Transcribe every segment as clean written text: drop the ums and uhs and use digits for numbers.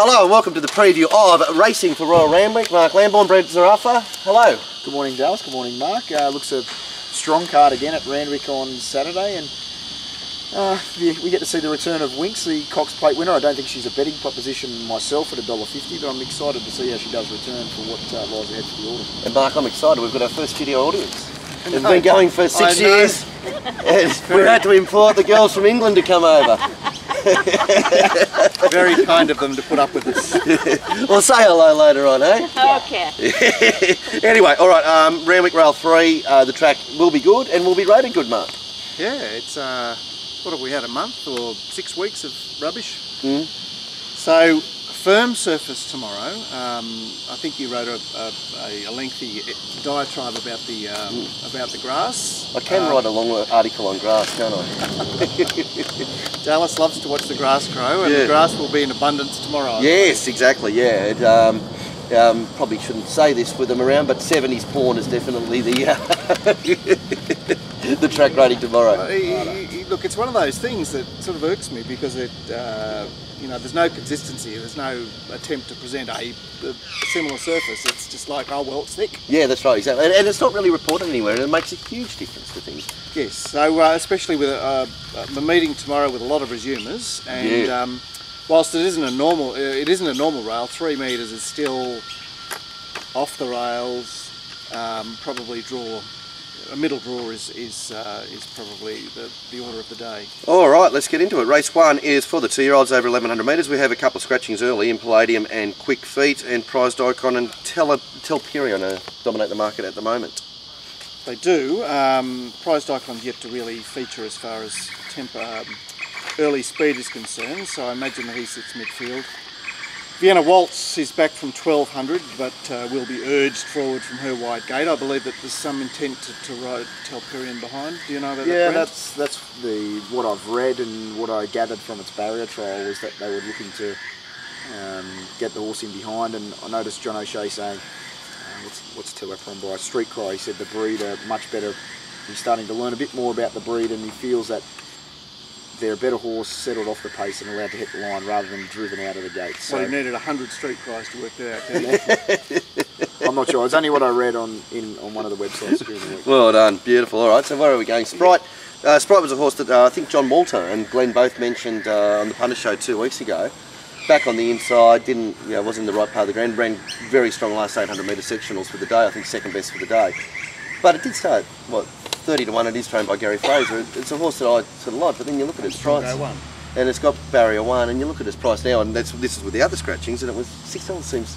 Hello and welcome to the preview of Racing for Royal Randwick. Mark Lambourne, Brent Zarafa. Hello. Good morning, Dallas. Good morning, Mark. Looks a strong card again at Randwick on Saturday, and we get to see the return of Winks, the Cox Plate winner. I don't think she's a betting proposition myself at $1.50, but I'm excited to see how she does return for what lies ahead for the autumn. And Mark, I'm excited. We've got our first studio audience. We've been going for 6 years, and we had to import the girls from England to come over. Very kind of them to put up with us. We'll say hello later on, eh? Okay. Anyway, all right, Randwick Rail 3, the track will be good and will be rated good, Mark. Yeah, it's, what have we had, a month or 6 weeks of rubbish? Mm. So, firm surface tomorrow. I think you wrote a lengthy diatribe about the grass. I can write a long article on grass, can't I? Dallas loves to watch the grass grow, and the grass will be in abundance tomorrow. Yes, exactly, yeah. It, probably shouldn't say this with them around, but 70s porn is definitely the the track rating tomorrow. Look, it's one of those things that sort of irks me because it, you know, there's no consistency. There's no attempt to present a similar surface. It's just like, oh well, it's thick. Yeah, that's right, exactly. And it's not really reported anywhere, and it makes a huge difference to things. Yes. So especially with a meeting tomorrow with a lot of resumers, and whilst it isn't a normal rail. 3 metres is still off the rails. Probably a middle draw is probably the order of the day. All right, let's get into it. Race 1 is for the 2-year-olds over 1100 metres. We have a couple of scratchings early in Palladium and Quick Feet, and Prized Icon and Telperion dominate the market at the moment. They do. Prized Icon's yet to really feature as far as early speed is concerned, so I imagine that he sits midfield. Vienna Waltz is back from 1200, but will be urged forward from her wide gate. I believe that there's some intent to ride Telperion behind. Do you know about that? Yeah, that's what I've read, and what I gathered from its barrier trial was that they were looking to get the horse in behind. And I noticed John O'Shea saying, what's Telperion by Street Cry? He said the breed are much better. He's starting to learn a bit more about the breed, and he feels that they're a better horse settled off the pace and allowed to hit the line rather than driven out of the gate. So, well, he needed 100 Street Cries to work that out, didn't he? I'm not sure. It's only what I read on one of the websites during the week. Well done, beautiful. All right, so where are we going? Sprite. Sprite was a horse that I think John Walter and Glenn both mentioned on the Punter Show 2 weeks ago. Back on the inside, wasn't in the right part of the ground. Ran very strong last 800 metre sectionals for the day. I think second best for the day. But it did start 30 to 1. It is trained by Gary Fraser. It's a horse that I sort of like, but then you look at its price, and it's got barrier 1, and you look at its price now, and this is with the other scratchings, and it was $6 seems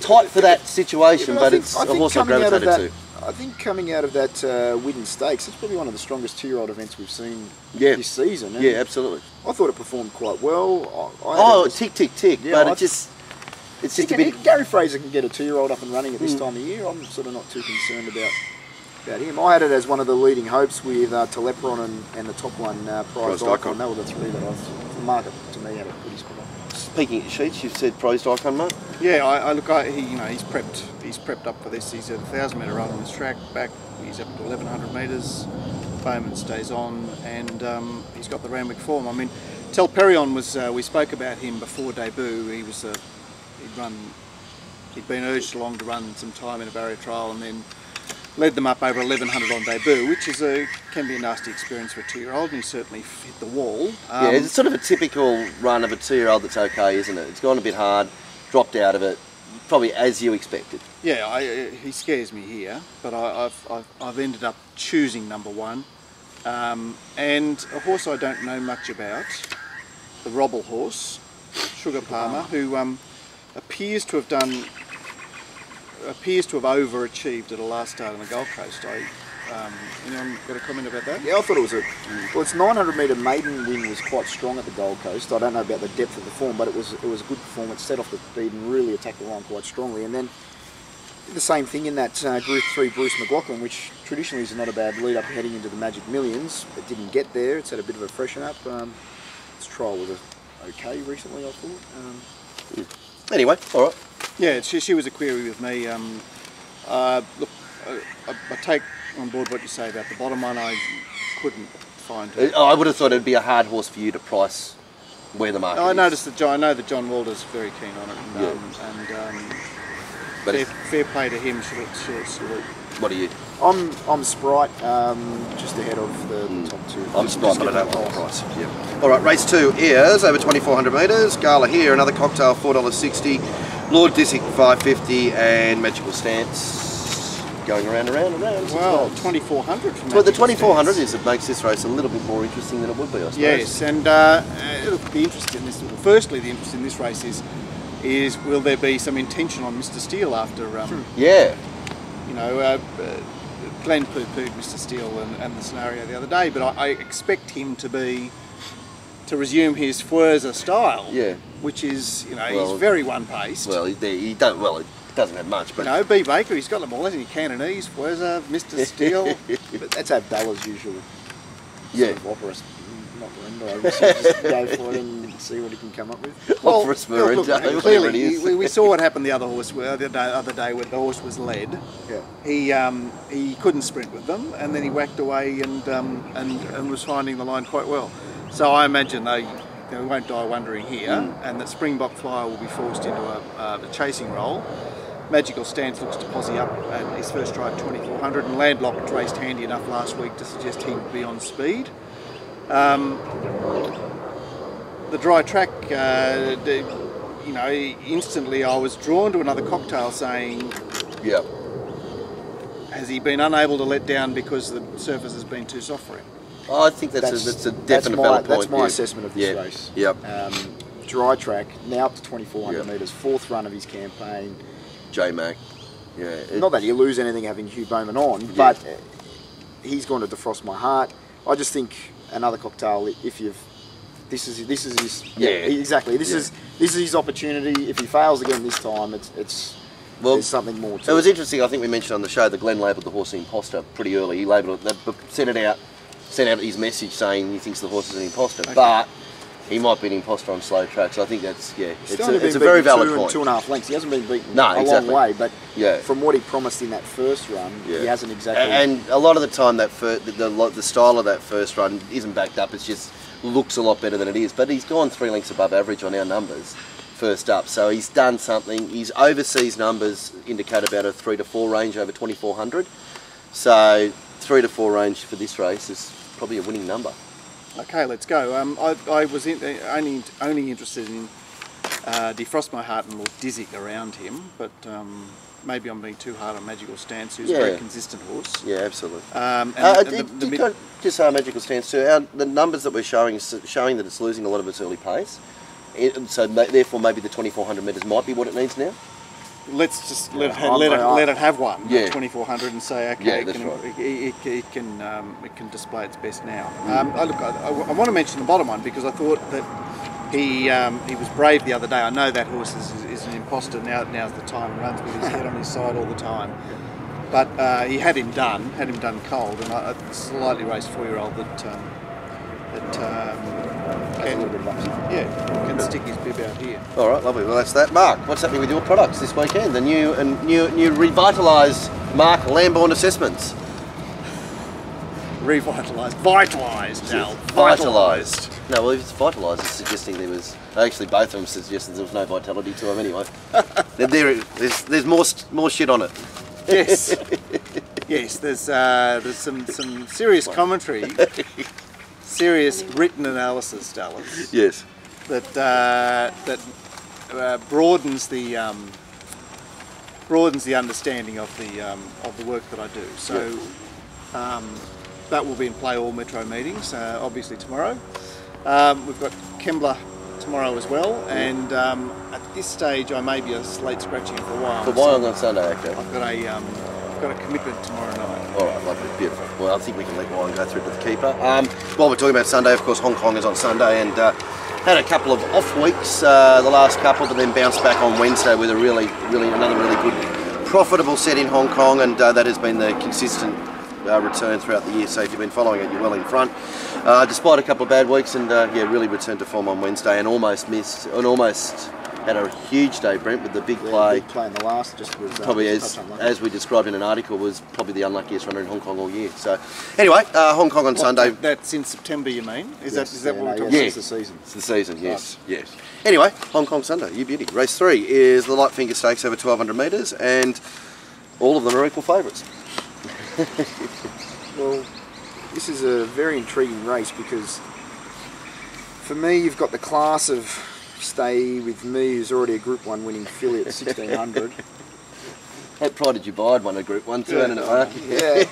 tight for that situation, but it's a horse I gravitated to. I think coming out of that Widden Stakes, it's probably one of the strongest 2-year-old events we've seen this season. Yeah, absolutely. I thought it performed quite well. Tick, but it's just a bit. Gary Fraser can get a 2-year-old up and running at this time of year. I'm sort of not too concerned about him. I had it as one of the leading hopes with Teleperon and the top one, Prized Icon. They were the three that the market to me had a pretty spot on. Speaking of sheets, you've said Prized Icon, mate. Yeah, he's prepped up for this. He's at 1,000 metre run on this track. Back, he's up to 1100 metres. Bowman stays on, and he's got the Randwick form. I mean, Telperion was. We spoke about him before debut. He'd been urged along to run some time in a barrier trial, and then led them up over 1100 on debut, which can be a nasty experience for a 2-year-old, and he certainly hit the wall. Yeah, it's sort of a typical run of a 2-year-old that's okay, isn't it? It's gone a bit hard, dropped out of it, probably as you expected. Yeah, he scares me here, but I've ended up choosing number 1, and a horse I don't know much about, the Robble horse, Sugar Palmer, who appears to have overachieved at a last start on the Gold Coast. Anyone got a comment about that? Yeah, I thought it was its 900 metre maiden win was quite strong at the Gold Coast. I don't know about the depth of the form, but it was a good performance, set off the speed and really attacked the line quite strongly. And then did the same thing in that Group 3 Bruce McLaughlin, which traditionally is not a bad lead up heading into the Magic Millions. It didn't get there. It's had a bit of a freshen up. Its trial was okay recently, I thought. Anyway, all right. Yeah, she was a query with me. Look, I take on board what you say about the bottom one. I couldn't find her. I would have thought it'd be a hard horse for you to price where the market I is. noticed that I know that John Walder's very keen on it, But fair play to him. Short salute. what are you? I'm Sprite, just ahead of the top two. I'm Sprite, but I don't like the price. Yeah. All right, race 2 is over 2,400 metres. Gala here, another cocktail, $4.60. Lord Disick, $5.50, and Magical Stance going around. Well, 2,400 from Well, the Magical 2,400 Stance. is it makes this race a little bit more interesting than it would be, I suppose. Yes, and the interest in this. Firstly, the interest in this race is will there be some intention on Mr. Steele after? Yeah. You know, Glenn poo-pooed Mr. Steele and the scenario the other day, but I expect him to resume his Fwerza style. Yeah. Which is, you know, Well, he's very one-paced. Well, he doesn't have much, but You know, B. Baker, he's got them all, hasn't he? Cantonese, Fwerza, Mr. Steele. But that's how Bella's usually yeah. offer us. Not Miranda, just go for it and see what he can come up with. Well, for us, look, whatever it clearly, is. we saw what happened the other day when the horse was led. Yeah. He couldn't sprint with them, and then he whacked away and was finding the line quite well. So I imagine they won't die wondering here, and that Springbok Flyer will be forced into a chasing role. Magical Stance looks to posse up at his first try at 2,400, and Landlocked raced handy enough last week to suggest he would be on speed. The dry track, you know, instantly I was drawn to another cocktail saying, Yeah. has he been unable to let down because the surface has been too soft for him? I think that's a definite valid point. That's my yeah. assessment of this race. Yep. Dry track, now up to 2,400 Yep. metres, fourth run of his campaign. J-Mac. Yeah. Not that you lose anything having Hugh Bowman on, but he's going to defrost my heart. I just think another cocktail, if you've... This is his... Yeah. Exactly. This is his opportunity. If he fails again this time, there's something more to it. It was interesting, I think we mentioned on the show that Glenn labelled the horse an imposter pretty early. He labelled it, sent out his message saying he thinks the horse is an imposter, but he might be an imposter on slow tracks. I think that's, it's a very valid point. 2.5 lengths. He hasn't been beaten No, a exactly. long way, but Yeah. from what he promised in that first run, he hasn't exactly... And a lot of the time, the style of that first run isn't backed up. It just looks a lot better than it is. But he's gone 3 lengths above average on our numbers first up. So he's done something. His overseas numbers indicate about a 3 to 4 range over 2,400. So 3 to 4 range for this race is probably a winning number. Okay, let's go. I was only interested in Defrost My Heart and Lord Disick around him, but maybe I'm being too hard on Magical Stance, who's a very consistent horse. Yeah, absolutely. Just say Magical Stance too. The numbers that we're showing is showing that it's losing a lot of its early pace. So therefore, maybe the 2,400 metres might be what it needs now. Let's just let it have one at 2,400 and say, okay, it can display its best now. I want to mention the bottom one because I thought that he was brave the other day. I know that horse is an imposter. Now's the time. Runs with his head on his side all the time. But he had him done cold, and a slightly raced 4-year-old can stick his bib out here. All right, lovely. Well, that's that. Mark, what's happening with your products this weekend? The new revitalised Mark Lambourne assessments. Vitalised, Al. Vitalised. No, well, if it's vitalised, it's suggesting there was... Actually, both of them suggested there was no vitality to them anyway. There's more shit on it. Yes. Yes, there's some serious commentary, serious written analysis, Dallas. Yes. That broadens the understanding of the work that I do. So that will be in play all Metro meetings, obviously tomorrow. We've got Kembla tomorrow as well, and at this stage I may be a late scratching for a while. For Wyong on Sunday, actually. I've got a commitment tomorrow night. All right, lovely, beautiful. Well, I think we can let Wyong go through to the keeper. While we're talking about Sunday, of course, Hong Kong is on Sunday, and had a couple of off weeks, the last couple, but then bounced back on Wednesday with another really good, profitable set in Hong Kong, and that has been the consistent return throughout the year. So if you've been following it, you're well in front. Despite a couple of bad weeks, and really returned to form on Wednesday, and almost had a huge day, Brent, with the big Yeah, play. big play in the last just was Probably was a touch unlucky. as we described in an article, was probably the unluckiest runner in Hong Kong all year. So, anyway, Hong Kong on Sunday. That's in September, you mean? Is Yes, that yeah, what we're no, talking yes, Yeah. it's the season. It's the season, yes, yes. Anyway, Hong Kong Sunday, you beauty. Race 3 is the Light Finger Stakes over 1,200 metres, and all of them are equal favourites. Well, this is a very intriguing race because for me, you've got the class of Stay With Me, who's already a Group 1 winning filly at 1,600. That Pride Dubai won a Group 1 too, hasn't it, Mark? Yeah.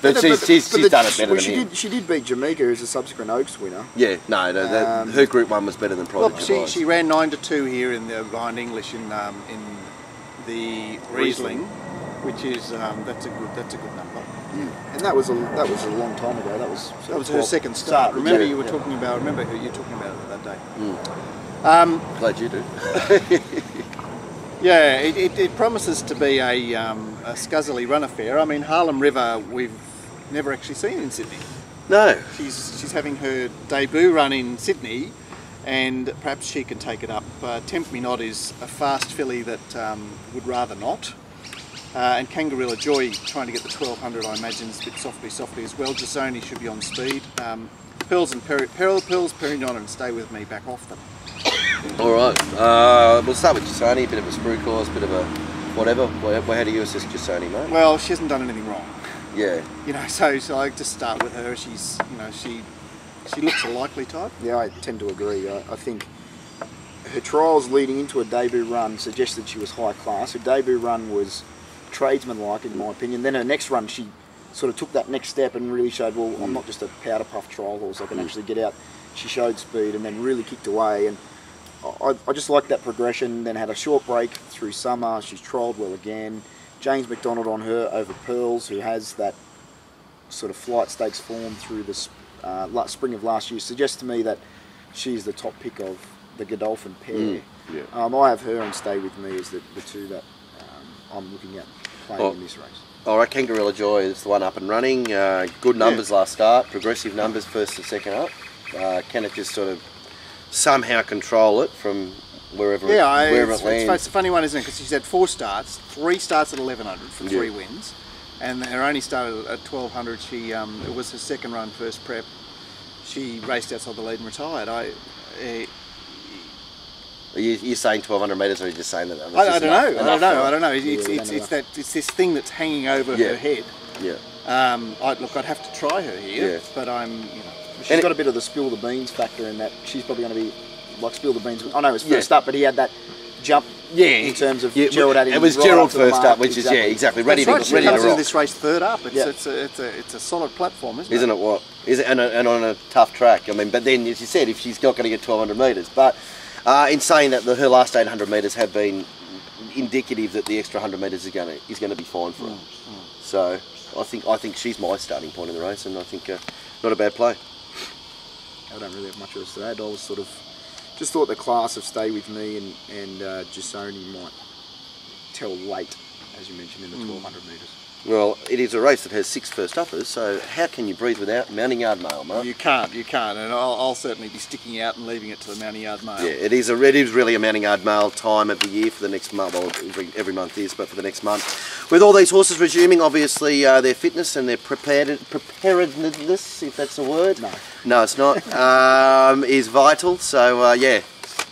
But she's done it better well, than him. she did beat Jamaica, who's a subsequent Oaks winner. Yeah, no, her Group 1 was better than Pride Well, Dubai. she ran 9-2 here in the behind English in the Riesling, which is that's a good number. And that was a long time ago. That was That was her second start. Remember you were talking about. Remember who you were talking about that day. Glad you do. Yeah, it promises to be a scuzzily run affair. I mean, Harlem River we've never actually seen in Sydney. No. She's having her debut run in Sydney, and perhaps she can take it up. Tempt Me Not is a fast filly that would rather not. And Kangarilla Joy trying to get the 1,200, I imagine, is a bit softly as well. Jasoni should be on speed. Pearls and Pearls, Perignon and Stay With Me back off them. All right. We'll start with Jasoni, a bit of a sprue course, bit of a whatever. How do you assist Jasoni, mate? Well, she hasn't done anything wrong. Yeah. You know, so I just start with her. She's, you know, she looks a likely type. Yeah, I tend to agree. I think her trials leading into a debut run suggested she was high class. Her debut run was tradesman-like, in my opinion. Then her next run, she sort of took that next step and really showed, well, I'm not just a powder puff trial horse, I can actually get out. She showed speed and then really kicked away, and I just liked that progression. Then had a short break through summer. She's trialled well again. James McDonald on her over Pearls, who has that sort of flight stakes form through the spring of last year, suggests to me that she's the top pick of the Godolphin pair. Yeah. I have her and Stay With Me as the two that I'm looking at playing in this race. All right, Kangarilla Joy is the one up and running. Good numbers last start, progressive numbers first to second up. Can it just sort of somehow control it from wherever it lands? It's a funny one, isn't it? Because she's had 4 starts, 3 starts at 1,100 for 3 wins, and her only started at 1,200. She it was her second run, first prep. She raced outside the lead and retired. Are you saying 1,200 metres, or are you just saying that? I don't know. It's this thing that's hanging over her head. Yeah. I'd have to try her here, but She's got a bit of the spill the beans factor in that. She's probably going to be like spill the beans. I know it was first up, but he had that jump in terms of Gerald adding. It was right Gerald up to the first mark. up, which is exactly ready That's to right. She comes into rock. this race third up. It's a solid platform, isn't it? Isn't it what? Is it and on a tough track? I mean, but then as you said, if she's not going to get 1,200 metres, but in saying that her last 800 metres have been indicative that the extra 100 metres is going to be fine for her. So I think she's my starting point in the race, and I think not a bad play. I don't really have much else to add. I was sort of just thought the class of Stay With Me and Jasoni might tell late, as you mentioned, in the 1,200 metres. Well, it is a race that has 6 first uppers, so how can you breathe without Mounting Yard Mail, Mark? You can't, and I'll certainly be sticking out and leaving it to the Mounting Yard Mail. Yeah, it is really a Mounting Yard Mail time of the year for the next month. Well, every month is, but for the next month. With all these horses resuming, obviously, their fitness and their preparedness, if that's a word. No, it's not, is vital. So, yeah.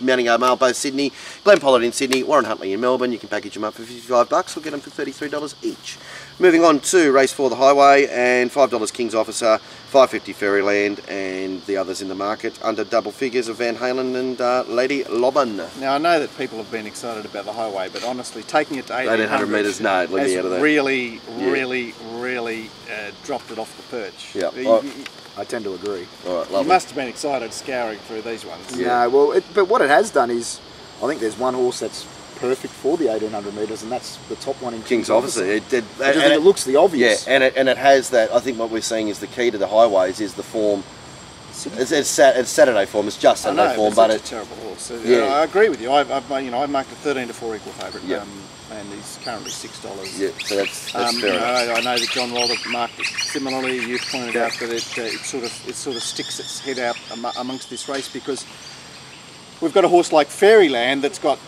Mounting Yard Mail, both Sydney, Glen Pollard in Sydney, Warren Huntley in Melbourne. You can package them up for $55 or get them for $33 each. Moving on to race 4, the Highway, and $5 King's Officer, $5.50 Fairyland, and the others in the market under double figures of Van Halen and Lady Lobban. Now I know that people have been excited about the Highway, but honestly, taking it to 1,800 metres, no, let me out of that. Really dropped it off the perch. Yeah. I tend to agree. All right, you must have been excited scouring through these ones. Yeah, well, but what it has done is, I think there's one horse that's perfect for the 1,800 metres, and that's the top one in King's Officer. It looks the obvious. Yeah, and it has that. I think what we're seeing is the key to the Highways is the form. It's Saturday form. It's just Saturday form, but it's a terrible horse. I agree with you. I marked a 13-4 equal favourite. Yeah. And he's currently $6. Yeah, so that's fair enough. I know that John Walder marked it similarly. You've pointed out that it sort of sticks its head out amongst this race because we've got a horse like Fairyland that's got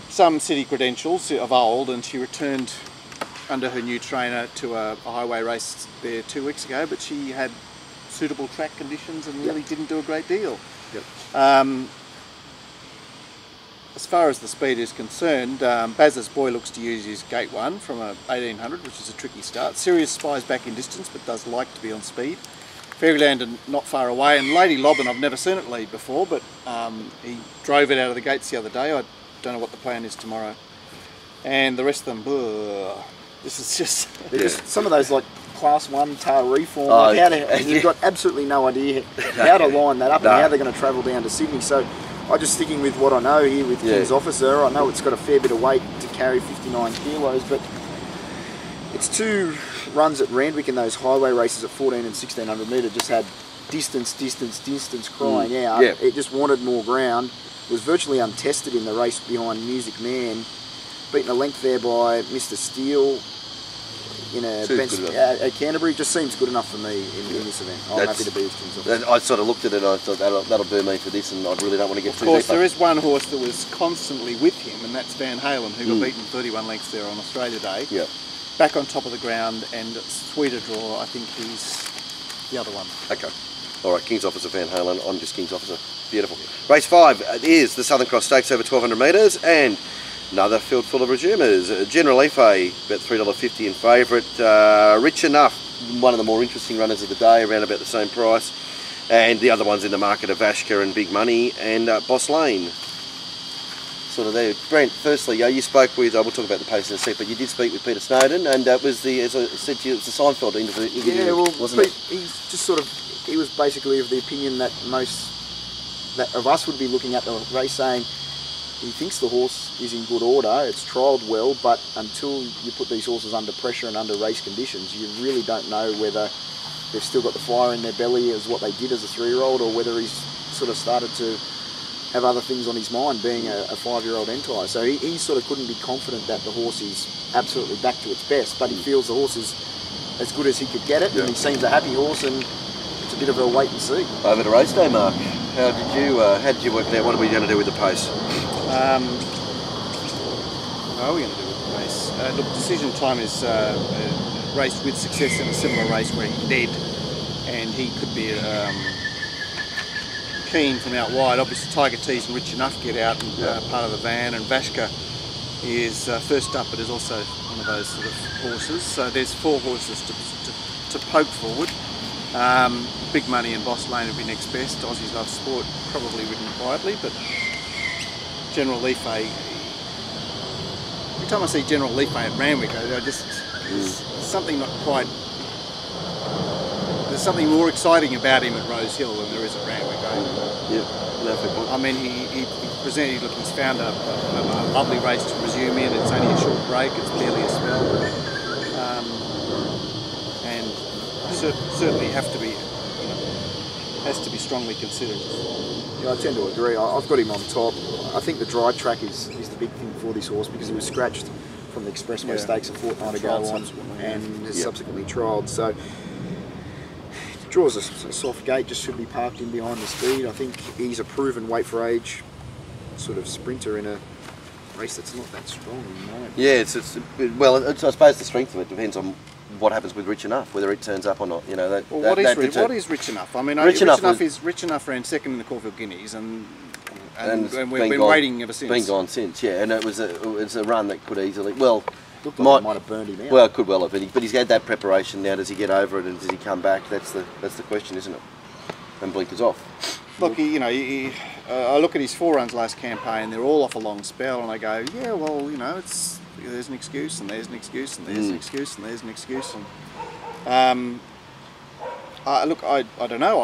some city credentials of old, and she returned under her new trainer to a highway race there 2 weeks ago, but she had suitable track conditions and really didn't do a great deal. As far as the speed is concerned, Baz's Boy looks to use his gate 1 from a 1800, which is a tricky start. Sirius Spy's back in distance, but does like to be on speed. Fairyland and not far away, and Lady Lobbin I've never seen it lead before, but he drove it out of the gates the other day. I don't know what the plan is tomorrow. And the rest of them, this is just... just some of those like Class 1 tail reform, like you've got absolutely no idea how to line that up and how they're going to travel down to Sydney. So I'm just sticking with what I know here with King's Officer. I know it's got a fair bit of weight to carry, 59 kilos, but it's 2 runs at Randwick in those highway races at 14 and 1600 metre, just had distance crying out. It just wanted more ground. It was virtually untested in the race behind Music Man, beaten a length there by Mr. Steele in a bench at Canterbury. Just seems good enough for me in this event. I'm happy to be with King's Officer. I sort of looked at it and I thought that'll do me for this, and I really don't want to get too deep. Of course, there is one horse that was constantly with him, and that's Van Halen, who got beaten 31 lengths there on Australia Day. Back on top of the ground, and sweeter draw, I think he's the other one. Okay. All right, King's Officer Van Halen, I'm just King's Officer. Beautiful. Race 5 is the Southern Cross Stakes over 1200 metres, and another field full of resumers. General Ife, about $3.50 in favourite. Rich Enough, one of the more interesting runners of the day, around about the same price. And the other ones in the market are Vashka and Big Money, and Boss Lane. Sort of there. Brent, firstly, you spoke with, we'll talk about the pace in a sec, but you did speak with Peter Snowden, and that was the, as I said to you, it was the Seinfeld interview. Yeah, well, wasn't it? He's just sort of, he was basically of the opinion that that of us would be looking at the race saying he thinks the horse is in good order, it's trialled well, but until you put these horses under pressure and under race conditions, you really don't know whether they've still got the fire in their belly as what they did as a 3-year-old, or whether he's sort of started to have other things on his mind, being a 5-year-old entire. So he sort of couldn't be confident that the horse is absolutely back to its best, but he feels the horse is as good as he could get it, and he seems a happy horse, and it's a bit of a wait and see. Over to race day, Mark. How did you work it out? What are we going to do with the pace? What are we going to do with the race? Look, Decision Time is raced with success in a similar race where he led, and he could be keen from out wide. Obviously Tiger Tease and Rich Enough get out and part of the van, and Vashka is first up, but is also one of those sort of horses. So there's 4 horses to poke forward. Big Money and Boss Lane would be next best. Aussies Love Sport probably ridden quietly, but General Ife, every time I see General Ife at Randwick, I just, there's something not quite, there's something more exciting about him at Rose Hill than there is at Randwick. I mean, he presented, look, he's found a lovely race to resume in. It's only a short break, it's barely a spell. And certainly has to be strongly considered. Yeah, I tend to agree. I've got him on top. I think the dry track is the big thing for this horse, because he was scratched from the Expressway Stakes a fortnight ago and has subsequently trialled. So draws a soft gate, just should be parked in behind the speed. I think he's a proven weight for age sort of sprinter in a race that's not that strong in mind. Yeah, I suppose the strength of it depends on what happens with Rich Enough, whether it turns up or not. You know, what is Rich Enough? I mean, Rich Enough ran second in the Caulfield Guineas, and we've been waiting ever since. Been gone since, yeah. And it was a run that could easily, looked like it might have burned him out. Well, it could well have, but he's had that preparation now. Does he get over it, and does he come back? That's the question, isn't it? And blinkers off. Look, I look at his 4 runs last campaign. They're all off a long spell, and I go, yeah, well, there's an excuse, and there's an excuse, and there's an excuse, and there's an excuse, and look, I don't know.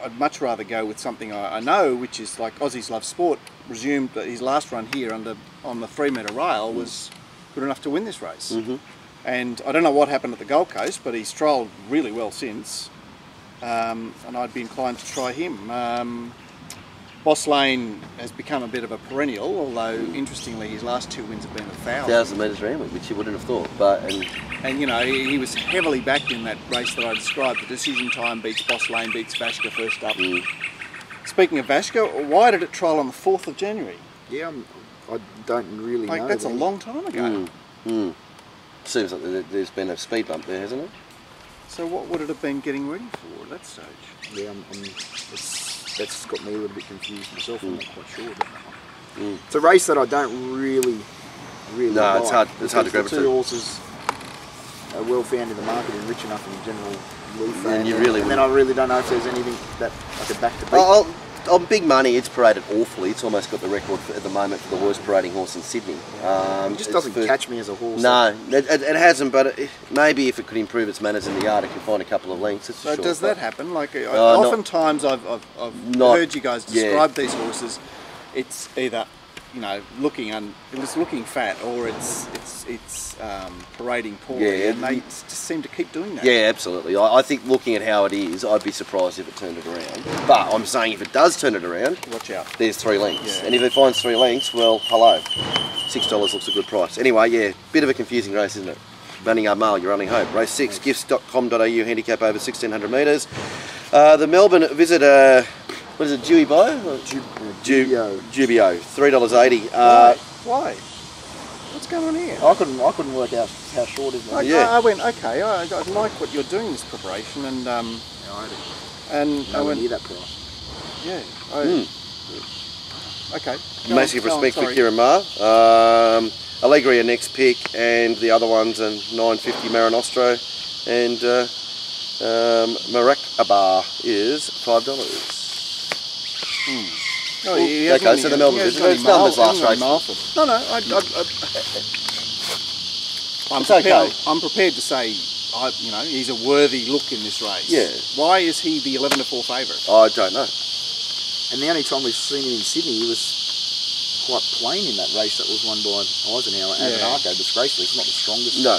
I'd much rather go with something I know, which is like Aussies Love Sport resumed that his last run here on the 3 metre rail was good enough to win this race. And I don't know what happened at the Gold Coast, but he's trialled really well since, and I'd be inclined to try him. Boss Lane has become a bit of a perennial, although interestingly his last 2 wins have been 1,000 metres Randwick, which you wouldn't have thought. And he was heavily backed in that race that I described. The Decision Time beats Boss Lane, beats Vashka first up. speaking of Vashka, why did it trial on the 4th of January? Yeah, I don't really know. That's a long time ago. Seems like there's been a speed bump there, hasn't it? So what would it have been getting ready for at that stage? Yeah, that's got me a little bit confused myself. I'm not quite sure. But it's a race that I don't really No, like. it's hard to grab the it two to. horses are well found in the market and rich enough in general leaf. And then I really don't know if there's anything that I could back to beat. On big money, it's paraded awfully. It's almost got the record at the moment for the worst parading horse in Sydney. It just doesn't catch me as a horse. No, it hasn't, but maybe if it could improve its manners in the yard, it can find a couple of lengths. So does that happen? Like oftentimes I've heard you guys describe these horses. It's either it's looking fat or it's parading poorly, and they just seem to keep doing that. Yeah, absolutely. I think looking at how it is, I'd be surprised if it turned it around. But I'm saying if it does turn it around, watch out. There's 3 lengths, Yeah. and if it finds 3 lengths, well, hello. $6 looks a good price. Anyway, yeah, bit of a confusing race, isn't it? Running our mail, you're running hope. Race 6, gifts.com.au, handicap over 1,600 metres. The Melbourne visit. What is it, Dewey Bow? Jubio. Jubio, $3.80. Why? What's going on here? I couldn't work out how short is it. I went, okay, I like what you're doing, this preparation, and I went near that price. Yeah. Okay. Massive respect for Kieran Maher. Allegria next pick, and the other ones are $9.50 Marinostro, and Marakaba is $5. Oh, okay, so the Melbourne visit. It's numbers last race. No, I'm prepared to say, he's a worthy look in this race. Yeah. Why is he the 11-4 favourite? I don't know. And the only time we've seen him in Sydney, he was quite plain in that race that was won by Eisenhower as an Arco, disgracefully. It's not the strongest. No.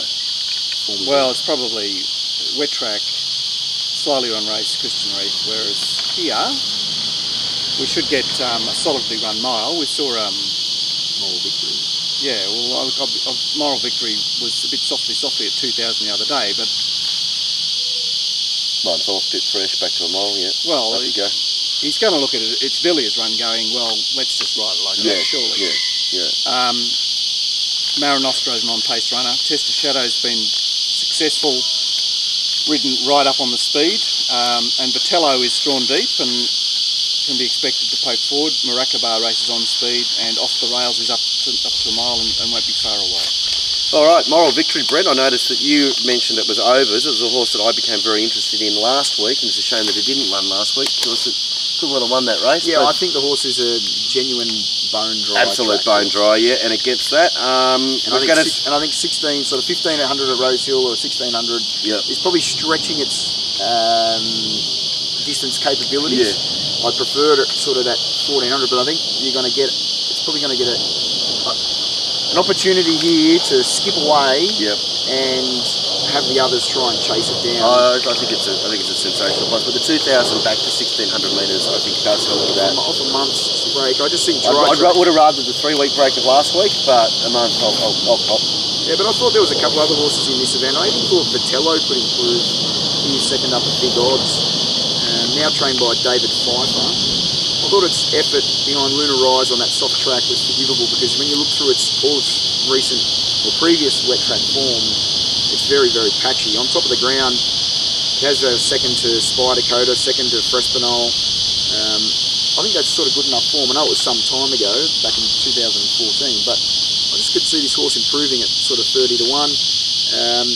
Well, it's probably wet track, slowly run race, Christian Reef, whereas here we should get a solidly run mile. We saw Moral Victory. Yeah, well, Moral Victory was a bit softly at 2,000 the other day, but Mine's all a bit fresh, back to a mile, yeah. Well, up you go. He's going to look at it. It's Villiers' run going, well, let's just ride it like that, surely. Yeah. Marinostro's an on-pace runner. Test of Shadow's been successful, ridden right up on the speed, and Vitello is drawn deep and can be expected to poke forward. Marakaba races on speed, and off the rails is up to a mile and won't be far away. All right, Moral Victory, Brent. I noticed that you mentioned it was overs. It was a horse that I became very interested in last week, and it's a shame that it didn't run last week because it could well have won that race. Yeah, I think the horse is a genuine bone dry. Absolute bone dry, yeah, and it gets that. And I think 16, sort of 1,500 at Rose Hill or 1,600 is probably stretching its distance capabilities. Yeah. I preferred it sort of at 1,400, but I think you're going to get. It's probably going to get an opportunity here to skip away and have the others try and chase it down. I think it's a sensational price, but the 2,000 back to 1,600 metres, I think does help with that. Off a month's break, I just think I would have rather the 3-week break of last week, but a month I'll cop. Yeah, but I thought there was a couple other horses in this event. I even thought Vitello could improve. He was second up at big odds, now trained by David Pfeiffer. I thought its effort behind Lunar Rise on that soft track was forgivable because when you look through all its recent or previous wet track form, it's very, very patchy. On top of the ground, it has a second to Spy Dakota, second to Frespinol. I think that's sort of good enough form. I know it was some time ago, back in 2014, but I just could see this horse improving at sort of 30 to 1. And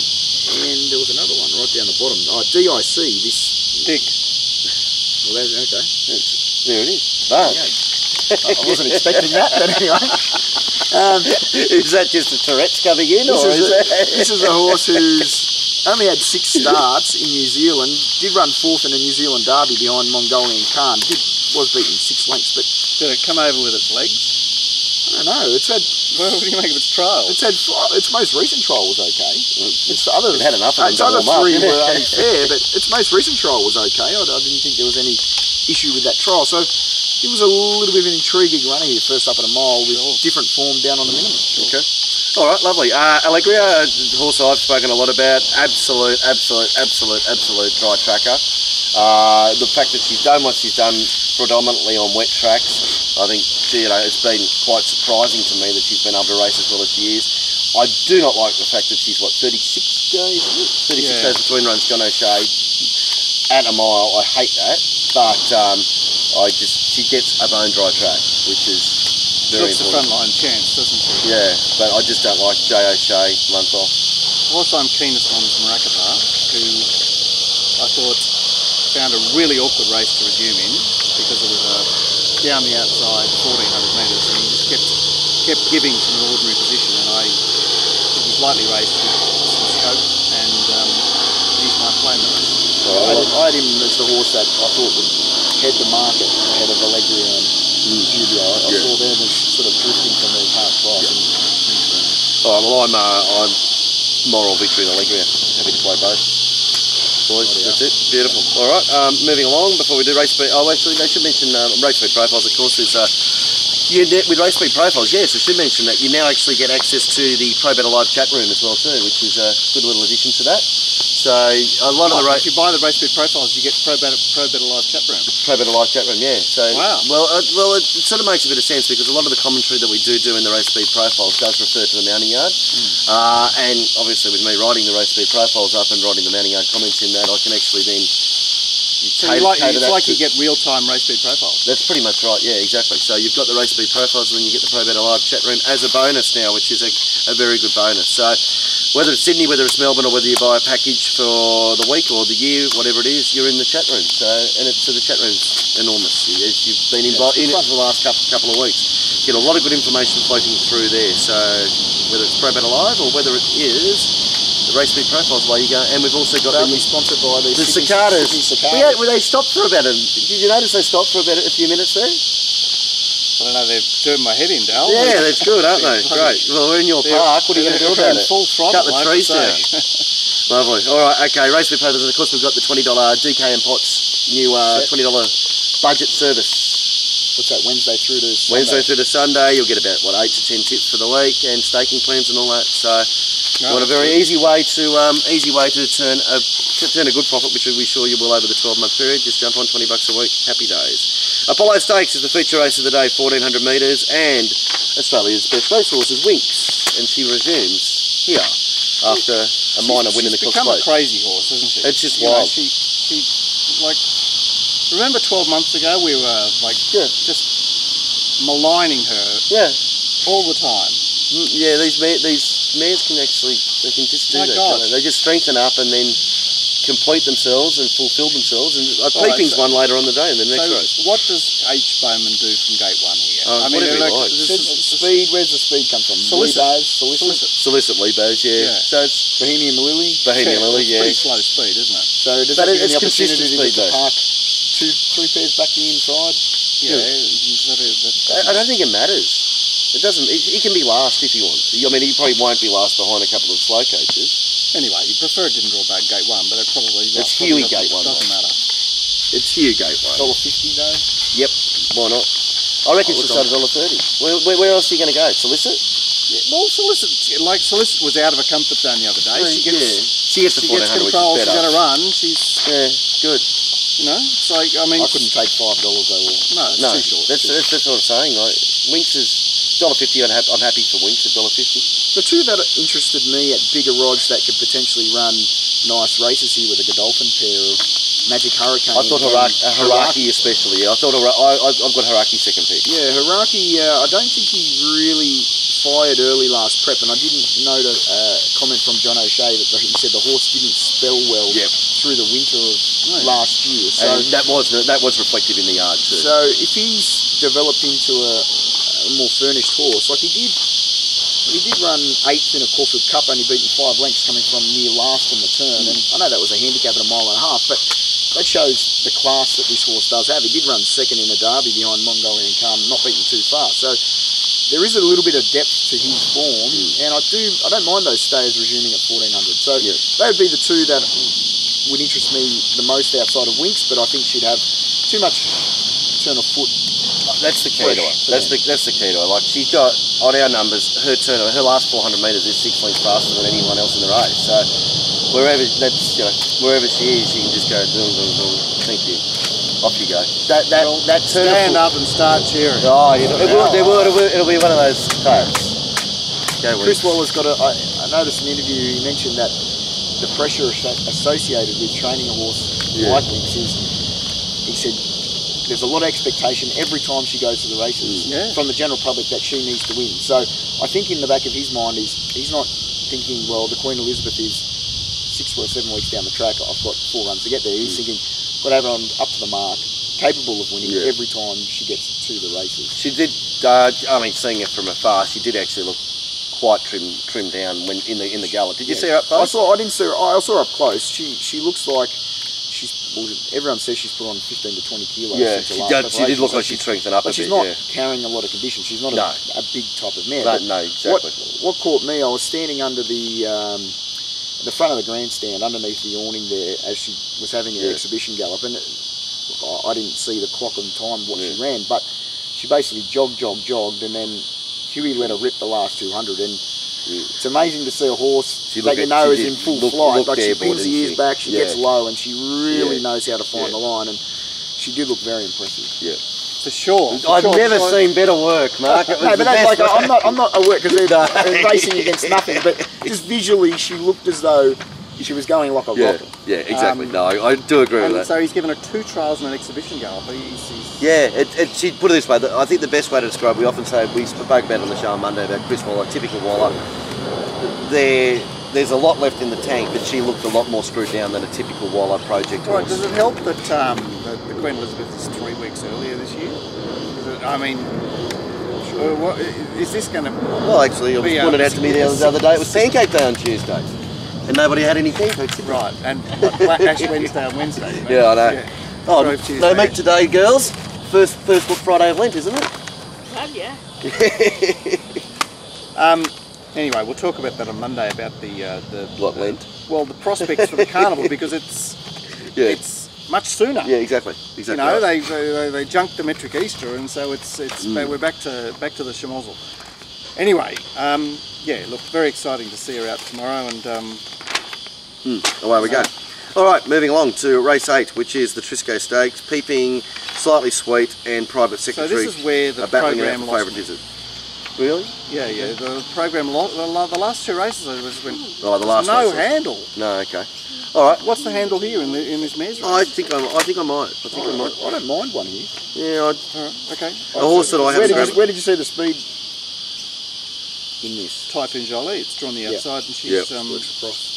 there was another one right down the bottom. DIC, this... Dick. Well, okay. There it is. But I wasn't expecting that, but anyway. Is that just the Tourette's coming in? This is a horse who's only had 6 starts in New Zealand, did run 4th in the New Zealand Derby behind Mongolian Khan, was beaten 6 lengths, but... Did it come over with its legs? I don't know, it's had... Well, what do you make of its trial? Its most recent trial was okay. It had enough of them. Its other 3 were only fair, but its most recent trial was okay. I didn't think there was any issue with that trial. So it was a little bit of an intriguing runner here, first up at a mile with different form down on the minimum. Okay. All right, lovely. Allegria, the horse I've spoken a lot about, absolute dry tracker. The fact that she's done what she's done predominantly on wet tracks. I think, you know, it's been quite surprising to me that she's been able to race as well as she is. I do not like the fact that she's, what, 36 days? 36 days between runs, John O'Shea at a mile. I hate that, but she gets a bone dry track, which is very important. She looks the frontline chance, doesn't she? Yeah, but I just don't like J. O'Shea month off. Also, I'm keenest on Marakata, who I thought found a really awkward race to resume in because it was down the outside 1400 metres, and he just kept giving from an ordinary position, and he was lightly raced with some scope, and he's my play in the race. I had him as the horse that I thought would head the market ahead of Allegria and Jubio. I saw them as sort of drifting from their past price. All right, well, I'm moral victory in Allegria. Happy to play both. Boys, that's it. Beautiful. All right, moving along before we do race speed. Oh, actually, they should mention race speed profiles, of course. There's with race speed profiles, yes, I should mention that you now actually get access to the Pro Better Live chat room as well too, which is a good little addition to that. So a lot of the if you buy the race speed profiles, you get Pro Better Live chat room. Pro Better Live chat room, yeah. So wow. Well, it sort of makes a bit of sense because a lot of the commentary that we do in the race speed profiles does refer to the mounting yard, and obviously with me writing the race speed profiles up and writing the mounting yard comments in that, I can actually then. So it's like you get real-time race speed profiles. That's pretty much right, yeah, exactly. So you've got the race speed profiles and then you get the Pro Better Live chat room as a bonus now, which is a very good bonus. So whether it's Sydney, whether it's Melbourne, or whether you buy a package for the week or the year, whatever it is, you're in the chat room. So the chat room's enormous. You've been involved in it for the last couple of weeks. Get a lot of good information floating through there. So whether it's Pro Better Live or whether it is the race speed profiles, way you go, and we've also got sponsored by the cicadas. Cicadas. They stopped for about did you notice they stopped for about a few minutes there? I don't know, they've turned my head in, Dal. Yeah, that's good, aren't they? Great. Well, we're in your park. What are you going to do about it? Full throttle, cut the trees down. Lovely. All right, okay. Race speed profiles, and of course we've got the $20 DK and Potts new $20 budget service. What's that? Wednesday through to Sunday? Wednesday through to Sunday. You'll get about 8 to 10 tips for the week and staking plans and all that. So. What a very easy way to turn a good profit, which we sure you will over the 12-month period. Just jump on $20 a week. Happy days. Apollo Stakes is the feature race of the day, 1400 metres, and Australia's best racehorse is Winx, and she resumes here after a minor win in the Cox Plate. She's become a crazy horse, isn't she? It's just wild. She like. Remember 12 months ago we were just maligning her. Yeah. All the time. Yeah, these mares can actually, they can just do that. Kind of. They just strengthen up and then complete themselves and fulfil themselves. And Peeping's one later on the day in the next race. What does H. Bowman do from gate 1 here? Whatever he likes. Speed, where's the speed come from? Solicit Lebos, yeah. So it's Bohemian Lily? Bohemian Lily, yeah. Pretty slow speed, isn't it? So does that give it's the opportunity speed, to park 2-3 pairs back the inside? Yeah. I don't think it matters. It doesn't. He can be last if he wants. I mean, he probably won't be last behind a couple of slow coaches. Anyway, you prefer it didn't draw back gate 1, but it probably it's Huey gate 1. Doesn't matter. It's Huey gate 1. $1.50 though. Yep. Why not? I reckon she'll start at $1.30. Where else are you going to go? Solicit? Yeah, well, Solicit was out of a comfort zone the other day. She gets the 1400, control. She's going to run. Good. You know, it's like I couldn't take $5 though. No, it's too short. That's what I'm saying. Like Winx is $1.50. I'm happy for Winx at $1.50. The two that interested me at bigger rods that could potentially run nice races here with a Godolphin pair of Magic Hurricane. I thought Haraki especially. Yeah, I thought I've got Haraki second pick. Yeah, Haraki. I don't think he really fired early last prep, and I didn't note a comment from John O'Shea that he said the horse didn't spell well through the winter of last year. So and that was reflective in the yard too. So if he's developed into a more furnished horse, like he did run 8th in a Caulfield Cup, only beaten 5 lengths coming from near last in the turn, and I know that was a handicap at 1.5 miles, but that shows the class that this horse does have. He did run second in a derby behind Mongolian Calm, not beaten too far. So there is a little bit of depth to his form, and I don't mind those stayers resuming at 1400. So they would be the two that would interest me the most outside of Winx, but I think she'd have too much turn of foot. That's the key to her. That's the key to her. Like she's got on our numbers, her last 400 metres is 6 lengths faster than anyone else in the race. So wherever she is, she can just go boom, boom, boom. Thank you. off you go. That stand up and start cheering. Oh, it'll be one of those times. Chris Waller's got I noticed in an interview he mentioned that the pressure associated with training a horse like Winx is, he said, there's a lot of expectation every time she goes to the races from the general public that she needs to win. So I think in the back of his mind he's not thinking, well, the Queen Elizabeth is 6 or 7 weeks down the track, I've got 4 runs to get there. He's thinking, got everyone up to the mark, capable of winning every time she gets to the races. She did, seeing her from afar, she did actually look quite trimmed down when in the gallop. Did you see her up close? I didn't see her. I saw her up close. She looks like everyone says she's put on 15 to 20 kilos. Yeah, since she did look like she strengthened up a bit. But she's not carrying a lot of condition. She's not a big type of mare. No, exactly. What caught me, I was standing under the front of the grandstand, underneath the awning there, as she was having her exhibition gallop, and I didn't see the clock and time what she ran, but she basically jogged, and then Huey let her rip the last 200, and it's amazing to see a horse that you know is in full flight. Like she pins the ears back, she gets low, and she really knows how to find the line, and she did look very impressive. Yeah. For sure. I've never seen better work, Mark. No, but that's like, I'm not aware because they're racing against nothing, but just visually she looked as though she was going like a rocket. Yeah, exactly. No, I do agree with that. So he's given her 2 trials and an exhibition gallop. She put it this way. I think the best way to describe, we often say, we spoke about it on the show on Monday about Chris Waller, typical Waller. There's a lot left in the tank, but she looked a lot more screwed down than a typical Waller project horse. Right, does it help that the Queen Elizabeth is 3 weeks earlier this year? Is this going to... Well, actually, it was pointed out to me the other day. It was Pancake Day on Tuesday. And nobody had any pancakes. Right, and Ash Wednesday on Wednesday. Right? Yeah, I know. Yeah. Oh, no, make today, girls. First Friday of Lent, isn't it? Well, yeah. Anyway, we'll talk about that on Monday about Lent? Well, the prospects for the carnival, because it's much sooner. Yeah, exactly. You know, they junked the metric Easter, and so we're back to the schmozzle. Anyway, look, very exciting to see her out tomorrow, and away we go. All right, moving along to race 8, which is the Trisco Stakes. Peeping, Slightly Sweet, and Private Secretary. So this is where the program lost. Favourite, is it? Really? Yeah. The program lost. The last 2 races the last no races. handle. No, okay. All right. What's the handle here in this mare's race? I think I might. I don't mind one here. Yeah. All right, okay. A horse that I haven't. Where did you see the speed in this? Typhoon Jolie. It's drawn the outside, and she's works across.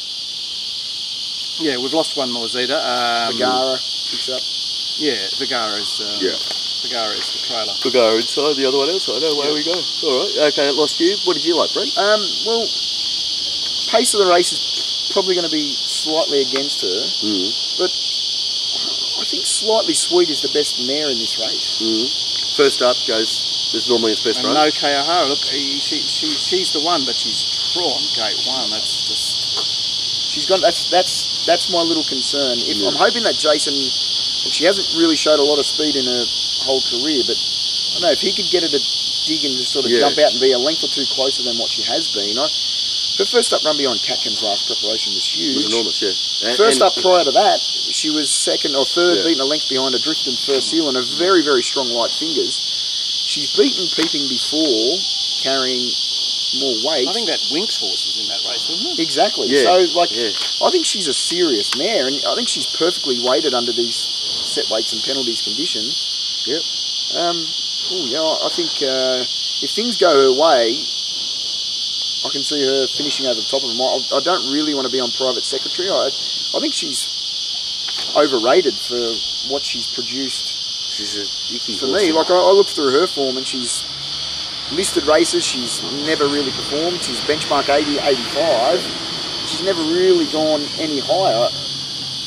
Yeah, we've lost one more Zeta. Vergara picks up. Yeah, Vergara is Vergara is the trailer. Vergara inside, the other one outside. Away we go. All right. Okay, it lost you. What did you like, Brent? Well, pace of the race is probably going to be slightly against her, but I think Slightly Sweet is the best mare in this race. First up goes as normally its best run. No Kayahara. Look, she's the one, but she's drawn gate 1. That's just. She's got that's my little concern. I'm hoping that Jason, she hasn't really showed a lot of speed in her whole career, but I don't know if he could get her to dig and just sort of jump out and be a length or 2 closer than what she has been. Her first up run behind Catkin's last preparation was huge. It was enormous, yeah. First up prior to that, she was 2nd or 3rd, beating a length behind a Drift and First Seal and a very, very strong light fingers. She's beaten Peeping before, carrying more weight. I think that Winx horse was in that race, wasn't it? Exactly. Yeah. So, I think she's a serious mare, and I think she's perfectly weighted under these set weights and penalties conditions. Yep. I think if things go her way, I can see her finishing over the top of them. I don't really want to be on Private Secretary. I think she's overrated for what she's produced. She's a icky for horse. me. Like I looked through her form, and she's listed races. She's never really performed. She's benchmark 80, 85. She's never really gone any higher.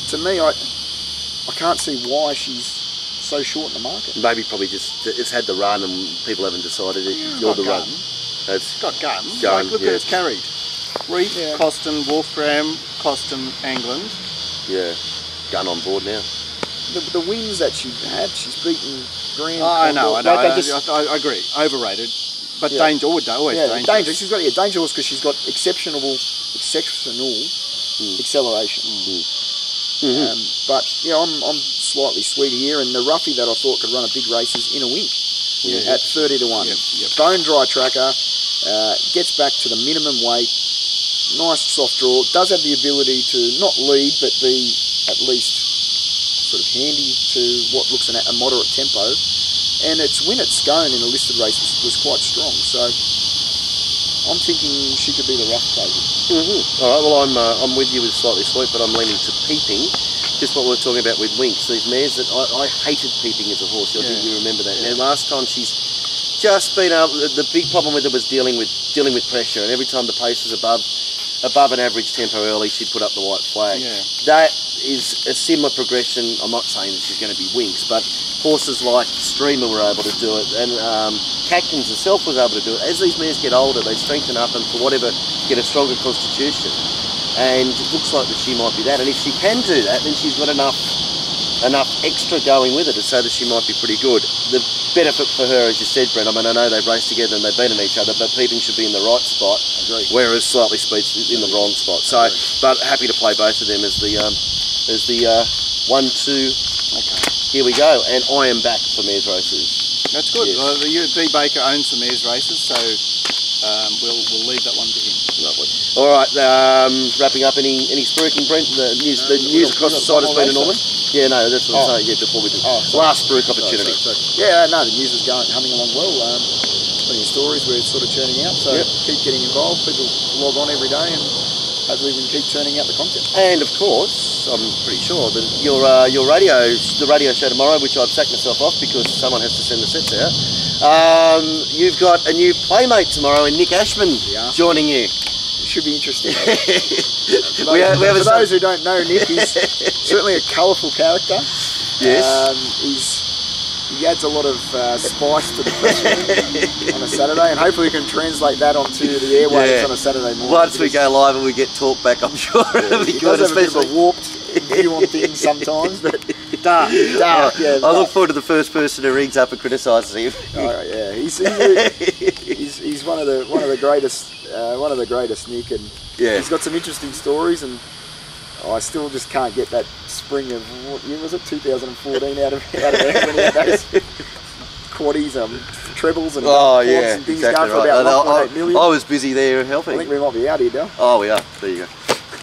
To me, I can't see why she's so short in the market. Maybe probably just it's had the run and people haven't decided you're the run. It's got guns. Gun, look at it's carried. Reef, Coston, Wolfram, Coston, England. Yeah, gun on board now. The wins that she had, she's beaten Graham. I know. I agree. Overrated, but always dangerous. Danger. She's got danger horse because she's got exceptional acceleration. But I'm slightly sweeter here, and the roughie that I thought could run a big race is In a Wink at 30 to 1. Bone dry tracker, gets back to the minimum weight, nice soft draw, does have the ability to not lead but be at least sort of handy to what looks a moderate tempo, and its win at Scone in a listed race was quite strong, so I'm thinking she could be the rough favourite. Alright, well I'm with you with Slightly Sweet, but I'm leaning to Peeping. Just what we were talking about with Winks, these mares that I hated Peeping as a horse. I think you remember that. Now last time she's just been able, the big problem with it was dealing with pressure, and every time the pace was above an average tempo early, she'd put up the white flag. That is a similar progression. I'm not saying that she's going to be Winks, but horses like Streamer were able to do it, and Catkins herself was able to do it. As these mares get older, they strengthen up and for whatever get a stronger constitution, and it looks like that she might be that. And if she can do that, then she's got enough extra going with it to say that she might be pretty good. The benefit for her, as you said, Brent, I mean, I know they've raced together and they've beaten each other, but Peeping should be in the right spot, whereas Slightly Sweet's in the wrong spot. So, but happy to play both of them as the 1-2. Okay. Here we go, and I am back for mares races. That's good. Yes. Well, B Baker owns the mares races, so we'll leave that one to him. Lovely. All right, wrapping up. Any spruiking, Brent? The news across the side has been enormous. Yeah, no, that's what I'm saying. Yeah, before we do last spruik opportunity. Yeah, no, the news is humming along well. Plenty of stories we're sort of churning out, so keep getting involved. People log on every day, and hopefully we can keep churning out the content. And of course, I'm pretty sure that the radio show tomorrow, which I've sacked myself off because someone has to send the sets out. You've got a new playmate tomorrow, and Nick Ashman joining you. It should be interesting. For those who don't know Nick, he's certainly a colourful character. Yes. He adds a lot of spice to the press room on a Saturday, and hopefully we can translate that onto the airwaves on a Saturday morning. Once we go live and we get talk back, I'm sure it'll be good. He does have a bit of a warped view on things sometimes, but dark. I look forward to the first person who rings up and criticises him. He's one of the greatest, Nick, and he's got some interesting stories, and I still just can't get that spring of, what year was it, 2014 out of when he had those quaddies, trebles and and things going for about 1.8 million. I was busy there helping. I think we might be out here, Dale. Oh, we are. There you go.